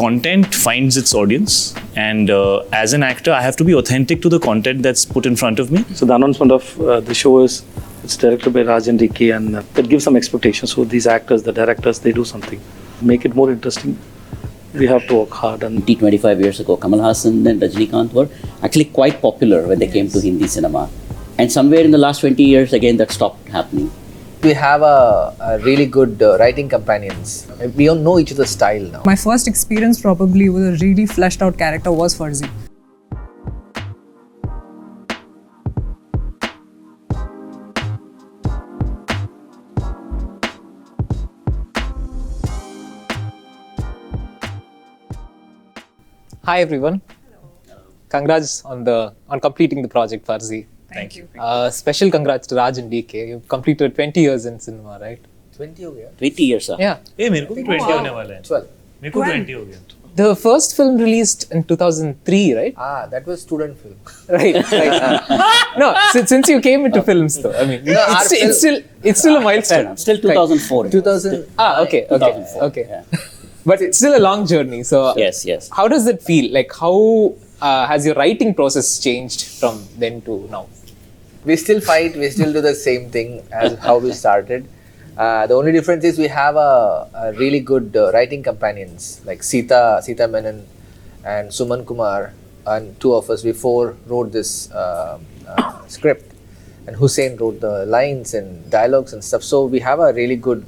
content finds its audience, and as an actor, I have to be authentic to the content that's put in front of me. So the announcement of the show is it's directed by Rajan DK, and that gives some expectations. So these actors, the directors, they do something, make it more interesting. We have to work hard. And 25 years ago, Kamal Haasan and Rajinikanth were actually quite popular when they came to Hindi cinema. And somewhere in the last 20 years, again, that stopped happening. We have a really good writing companions. We don't know each other's style now. My first experience probably with a really fleshed out character was Farzi. Hi everyone. Congrats on completing the project, Farzi. Thank you. Special congrats to Raj and DK. You've completed 20 years in cinema, right? 20 हो गया? 20 years, sir. Yeah. Hey, मेरे को भी 20 होने वाला है. 12. मेरे को 20 हो गया. The first film released in 2003, right? That was student film. Right. No, since you came into films, though, I mean, No, it's still a milestone. Still 2004. 2000. Okay. 2004. Okay. Yeah. But it's still a long journey. So Yes. how does it feel? Like, how has your writing process changed from then to now? We still fight. We still do the same thing as how we started. The only difference is we have a really good writing companions like Sita Menon and Suman Kumar, and two of us. We four wrote this script, and Hussein wrote the lines and dialogues and stuff. So we have a really good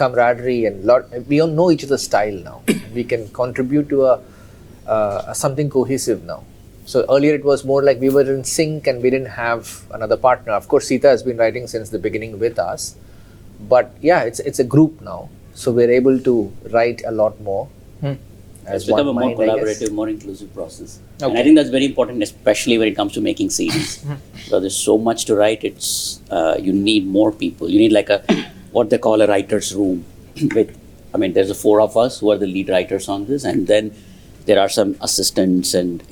camaraderie and we don't know each other's style now. We can contribute to a something cohesive now. So earlier it was more like we were in sync and we didn't have another partner. Of course, Sita has been writing since the beginning with us, but yeah, it's a group now. So we're able to write a lot more. It's become a more collaborative, more inclusive process. Okay. And I think that's very important, especially when it comes to making series. So there's so much to write. It's you need more people. You need like what they call a writer's room. There's the four of us who are the lead writers on this, and then there are some assistants and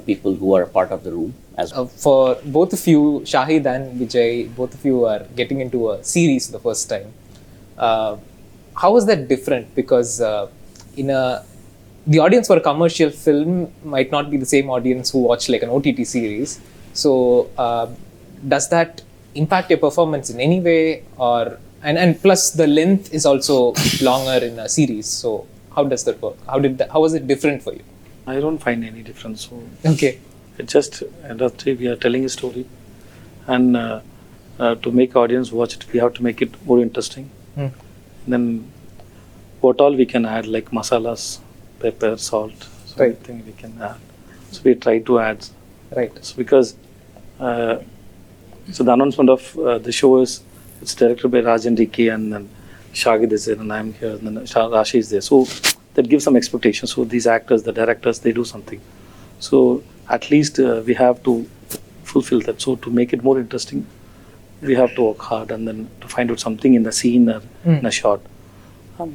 people who are a part of the room as well. For both of you, Shahid and Vijay, both of you are getting into a series for the first time. How is that different? Because the audience for a commercial film might not be the same audience who watch like an OTT series. So does that impact your performance in any way? And plus the length is also longer in a series. So how does that work? How was it different for you? I don't find any difference. So Okay. it's just end of the day, we are telling a story, and to make audience watch it, we have to make it more interesting. Then what all we can add, like masalas, pepper, salt, so Right. everything we can add. So we try to add. Right. So because so the announcement of the show is it's directed by Rajan DK, and then Shahid is there, and I'm here, and then Raashi is there. So that gives some expectations. So these actors, the directors, they do something. So at least we have to fulfill that. So to make it more interesting, we have to work hard, and then to find out something in the scene or in a shot.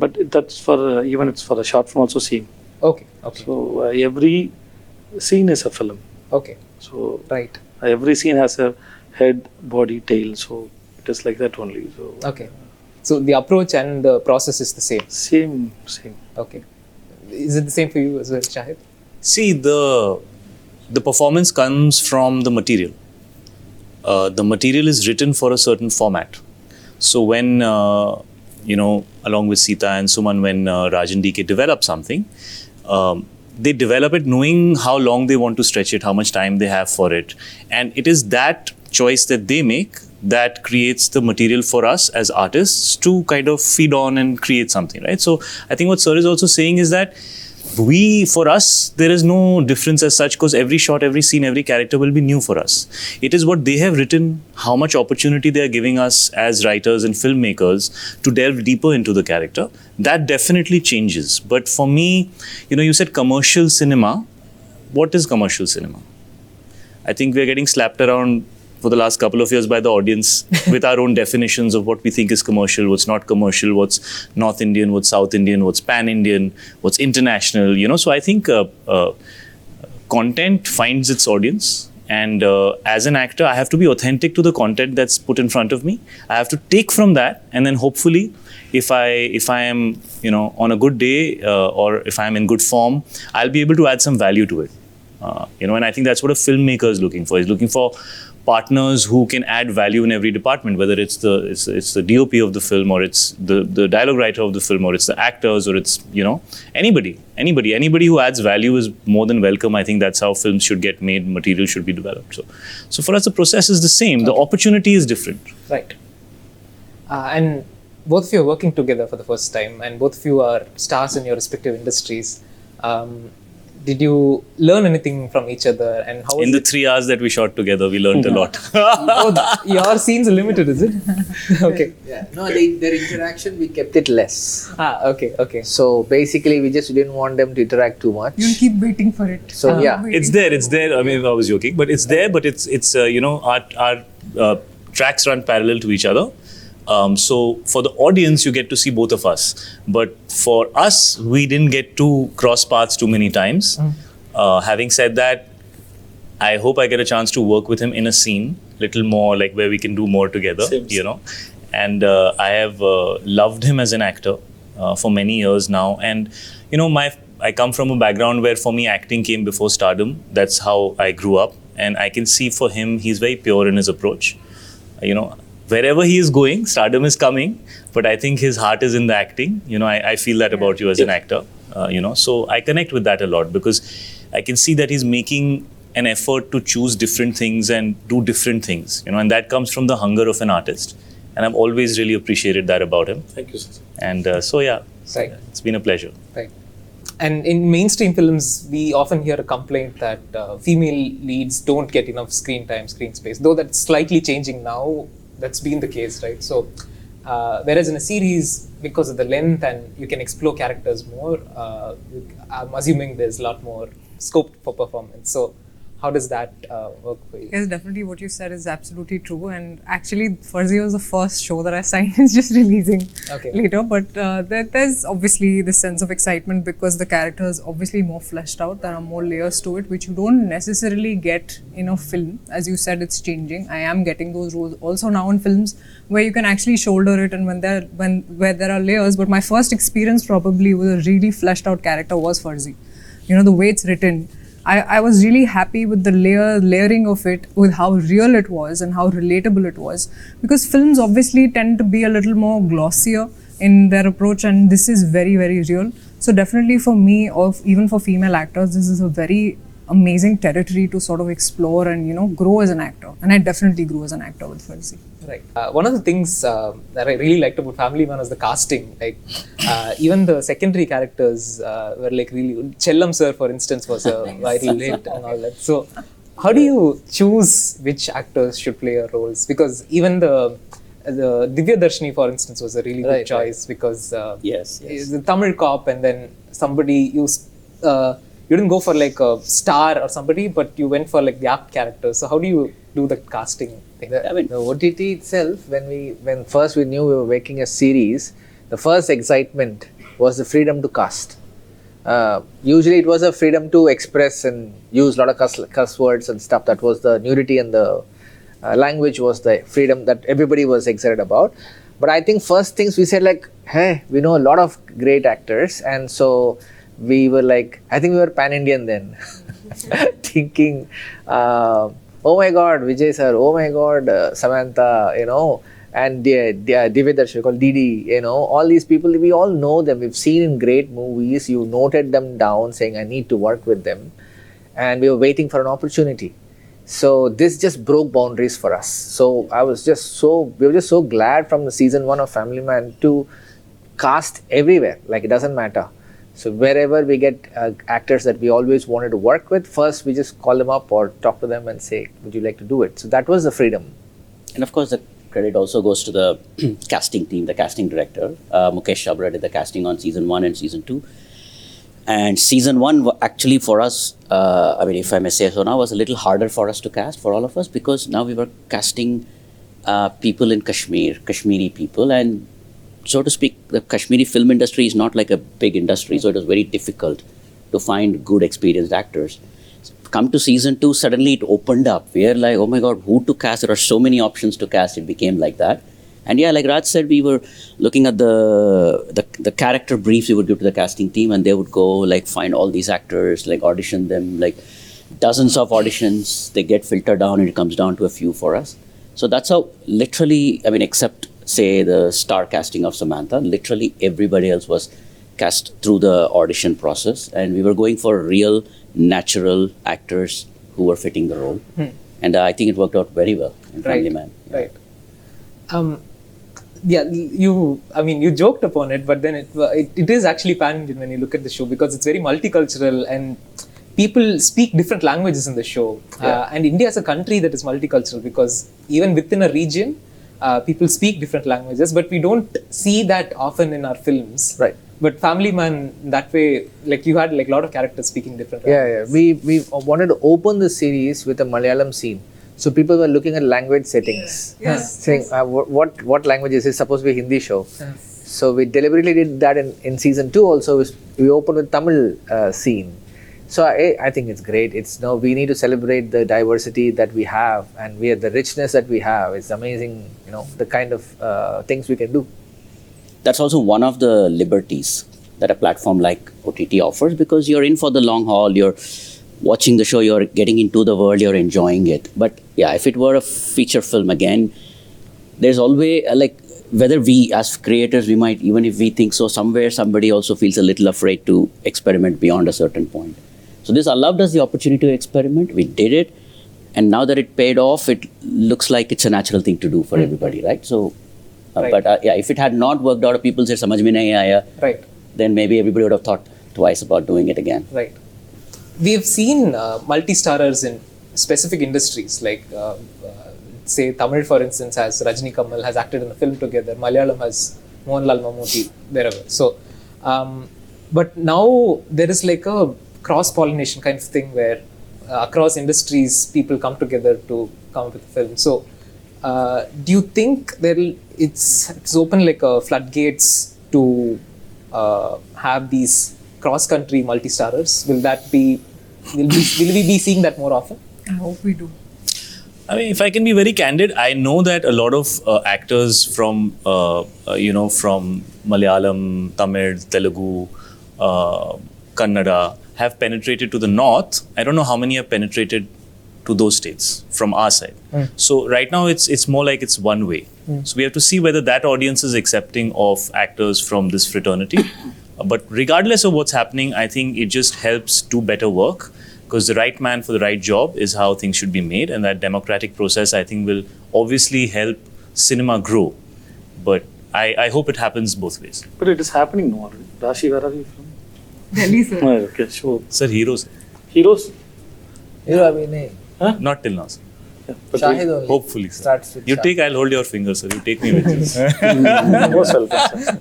But that's for even it's for a short film also same. Okay. So every scene is a film. Okay. So Right. every scene has a head, body, tail. So it is like that only. So Okay. So the approach and the process is the same. same. Okay. Is it the same for you as well, Shahid? See, the performance comes from the material. The material is written for a certain format. So when, along with Sita and Suman, when Raj and DK develop something, they develop it knowing how long they want to stretch it, how much time they have for it. And it is that choice that they make that creates the material for us as artists to kind of feed on and create something, right? So I think what Sir is also saying is that for us, there is no difference as such, because every shot, every scene, every character will be new for us. It is what they have written, how much opportunity they are giving us as writers and filmmakers to delve deeper into the character. That definitely changes. But for me, you said commercial cinema. What is commercial cinema? I think we are getting slapped around for the last couple of years by the audience with our own definitions of what we think is commercial, what's not commercial, what's North Indian, what's South Indian, what's Pan-Indian, what's international, So I think content finds its audience, And as an actor, I have to be authentic to the content that's put in front of me. I have to take from that, and then hopefully, if I am, you know, on a good day or if I'm in good form, I'll be able to add some value to it. You know, and I think that's what a filmmaker is looking for. He's looking for partners who can add value in every department, whether it's the DOP of the film, or it's the dialogue writer of the film, or it's the actors, or it's, you know, anybody who adds value is more than welcome. I think that's how films should get made, material should be developed. So for us, the process is the same. The opportunity is different. Right. And both of you are working together for the first time, and both of you are stars in your respective industries. Did you learn anything from each other? And how was in the 3 hours that we shot together, we learned a lot. Oh, your scenes are limited, is it? Okay. Yeah. No, their interaction, we kept it less. Okay. So basically, we just didn't want them to interact too much. You'll keep waiting for it. So yeah. It's there. I mean, I was joking, but it's there. But it's you know, our tracks run parallel to each other. So for the audience, you get to see both of us. But for us, we didn't get to cross paths too many times. Having said that, I hope I get a chance to work with him in a scene, little more, like where we can do more together, you know. And I have loved him as an actor for many years now. And, you know, I come from a background where for me, acting came before stardom. That's how I grew up. And I can see for him, he's very pure in his approach. You know, wherever he is going, stardom is coming, but I think his heart is in the acting. You know, I feel that about you as an actor, you know, so I connect with that a lot because I can see that he's making an effort to choose different things and do different things, you know, and that comes from the hunger of an artist. And I've always really appreciated that about him. Thank you, sir. And so, yeah, Right. it's been a pleasure. Right. And in mainstream films, we often hear a complaint that female leads don't get enough screen time, screen space, though that's slightly changing now. That's been the case, right? So, whereas in a series, because of the length and you can explore characters more, I'm assuming there's a lot more scope for performance. So, how does that work for you? Yes, definitely what you said is absolutely true. And actually, Farzi was the first show that I signed. It's just releasing later. But there's obviously this sense of excitement because the character is obviously more fleshed out. There are more layers to it, which you don't necessarily get in a film. As you said, it's changing. I am getting those roles also now in films where you can actually shoulder it and where there are layers. But my first experience probably with a really fleshed out character was Farzi. You know, the way it's written. I was really happy with the layering of it, with how real it was and how relatable it was. Because films obviously tend to be a little more glossier in their approach, and this is very, very real. So definitely for me, or even for female actors, this is a very amazing territory to sort of explore and, you know, grow as an actor. And I definitely grew as an actor with Farzi. Right. One of the things that I really liked about Family Man was the casting. Like, even the secondary characters were like really. Chellam sir, for instance, was a viral hit and all that. So, how do you choose which actors should play your roles? Because even the Divya Darshini, for instance, was a really good choice because Yes. the Tamil cop, and then somebody you didn't go for like a star or somebody, but you went for like the apt character. So how do you do the casting thing? The OTT itself, when first we knew we were making a series, the first excitement was the freedom to cast. Usually it was a freedom to express and use a lot of cuss words and stuff. That was the nudity, and the language was the freedom that everybody was excited about. But I think first things we said like, hey, we know a lot of great actors, and so we were like, I think we were pan-Indian then, thinking, oh my God, Vijay sir, oh my God, Samantha, you know, and Divya Darshini, called Didi, you know, all these people, we all know them. We've seen in great movies, you noted them down saying, I need to work with them. And we were waiting for an opportunity. So this just broke boundaries for us. So we were just so glad from the season 1 of Family Man to cast everywhere, like it doesn't matter. So wherever we get actors that we always wanted to work with, first we just call them up or talk to them and say, would you like to do it? So that was the freedom. And of course, the credit also goes to the casting team, the casting director. Mukesh Chabra did the casting on season 1 and season 2. And season 1 actually for us, I mean, if I may say so now, was a little harder for us to cast, for all of us, because now we were casting people in Kashmir, Kashmiri people, and so to speak, the Kashmiri film industry is not like a big industry, so it was very difficult to find good experienced actors. come to season 2, suddenly it opened up. We are like, oh my God, who to cast? There are so many options to cast. It became like that. And yeah, like Raj said, we were looking at the character briefs we would give to the casting team, and they would go like find all these actors, like audition them, like dozens of auditions. They get filtered down, and it comes down to a few for us. So that's how literally, I mean, except say the star casting of Samantha, literally everybody else was cast through the audition process, and we were going for real, natural actors who were fitting the role. And I think it worked out very well in Family Man. Yeah. Right. Yeah, you joked upon it, but then it is actually pan-Indian when you look at the show, because it's very multicultural and people speak different languages in the show. And India is a country that is multicultural, because even within a region, people speak different languages, but we don't see that often in our films. Right. But Family Man, that way, like you had like a lot of characters speaking different languages. We wanted to open the series with a Malayalam scene. So people were looking at language settings, saying, what language is it? Supposed to be a Hindi show. So we deliberately did that in season 2 also. We opened with Tamil scene. So I think it's great. We need to celebrate the diversity that we have, and the richness that we have. It's amazing, the kind of things we can do. That's also one of the liberties that a platform like OTT offers, because you're in for the long haul, you're watching the show, you're getting into the world, you're enjoying it. But yeah, if it were a feature film again, there's always, like, whether we as creators, we might, even if we think so, somewhere somebody also feels a little afraid to experiment beyond a certain point. So this allowed us the opportunity to experiment. We did it. And now that it paid off, it looks like it's a natural thing to do for everybody, right? So, but yeah, if it had not worked out, people said, "Samajh mein nahi aaya," right, then maybe everybody would have thought twice about doing it again. Right. We've seen multi-starrers in specific industries, like say Tamil, for instance, has Rajni Kamal has acted in a film together. Malayalam has Mohanlal Mammootty, wherever. So, but now there is like a cross-pollination kind of thing where across industries people come together to come up with a film. So, do you think it's open like a floodgates to have these cross-country multi-starrers? Will we be seeing that more often? I hope we do. I mean, if I can be very candid, I know that a lot of actors from, from Malayalam, Tamil, Telugu, Kannada have penetrated to the north. I don't know how many have penetrated to those states from our side. So right now it's more like it's one way. So we have to see whether that audience is accepting of actors from this fraternity. But regardless of what's happening, I think it just helps do better work, because the right man for the right job is how things should be made, and that democratic process, I think, will obviously help cinema grow. But I hope it happens both ways. But it is happening now already. Raashi, where are you from? Delhi, sir. Okay, sure. Sir, heroes. Heroes? Hero Abhinay. Not till now, sir. Yeah, but Shahid only. Hopefully, sir. Starts with You Shahid. take, I'll hold your finger, sir. You take me with you. most welcome, sir.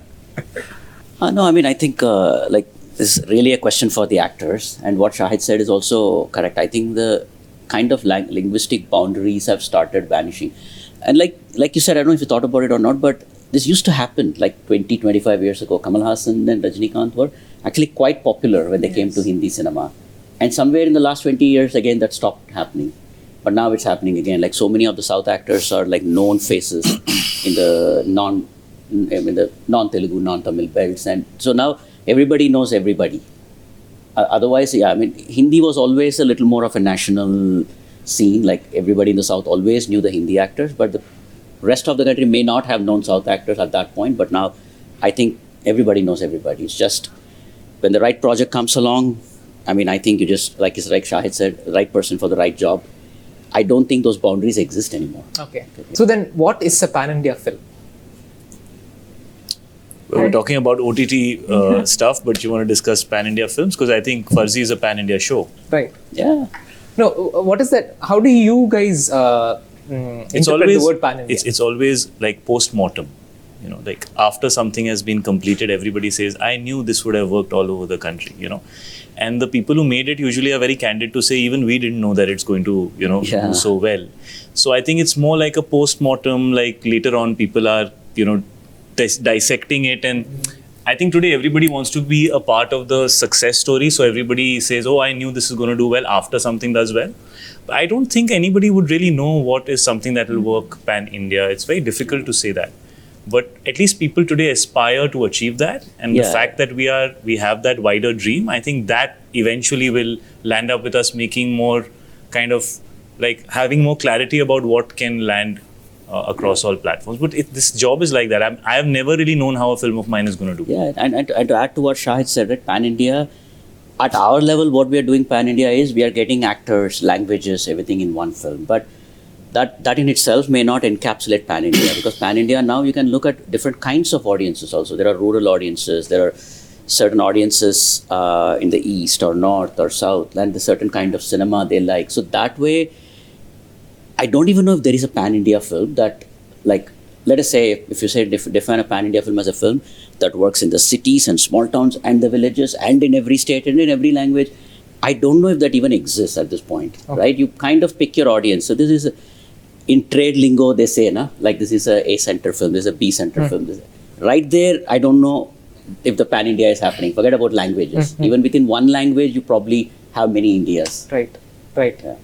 No, I mean, I think this is really a question for the actors, and what Shahid said is also correct. I think the kind of linguistic boundaries have started vanishing. And like you said, I don't know if you thought about it or not, but this used to happen like 20, 25 years ago. Kamal Haasan and Rajinikanth were actually quite popular when they came to Hindi cinema. And somewhere in the last 20 years, again, that stopped happening. But now it's happening again. Like so many of the South actors are like known faces in the non-Telugu, non-Tamil belts. And so now everybody knows everybody. Otherwise, yeah, I mean, Hindi was always a little more of a national scene. Like everybody in the South always knew the Hindi actors, but the rest of the country may not have known South actors at that point. But now I think everybody knows everybody. It's just when the right project comes along, I mean, I think you just, like Shahid said, right person for the right job. I don't think those boundaries exist anymore. Okay. So then what is a pan-India film? We're talking about OTT stuff, but you want to discuss pan-India films? Because I think Farzi is a pan-India show. Right. Yeah. No, what is that? How do you guys interpret the word pan-India? It's always like post-mortem. You know, like after something has been completed, everybody says, I knew this would have worked all over the country, you know. And the people who made it usually are very candid to say, even we didn't know that it's going to, do so well. So I think it's more like a post-mortem, like later on people are, dissecting it and I think today everybody wants to be a part of the success story. So everybody says, oh, I knew this is going to do well after something does well. But I don't think anybody would really know what is something that will work pan-India. It's very difficult to say that. But at least people today aspire to achieve that. And the fact that we have that wider dream, I think that eventually will land up with us making more kind of like having more clarity about what can land across all platforms. But this job is like that. I have never really known how a film of mine is going to do. Yeah, and to add to what Shahid said, right, pan-India, at our level, what we are doing pan-India is we are getting actors, languages, everything in one film. But that in itself may not encapsulate pan-India, because pan-India now you can look at different kinds of audiences also. There are rural audiences, there are certain audiences in the east or north or south, and the certain kind of cinema they like. So that way, I don't even know if there is a pan-India film that, like, let us say, if you say define a pan-India film as a film that works in the cities and small towns and the villages and in every state and in every language, I don't know if that even exists at this point, right? You kind of pick your audience. So this is, in trade lingo, they say, like this is a A-center film, this is a B-center film. Right there, I don't know if the pan-India is happening. Forget about languages. Even within one language, you probably have many Indias. Right. Yeah.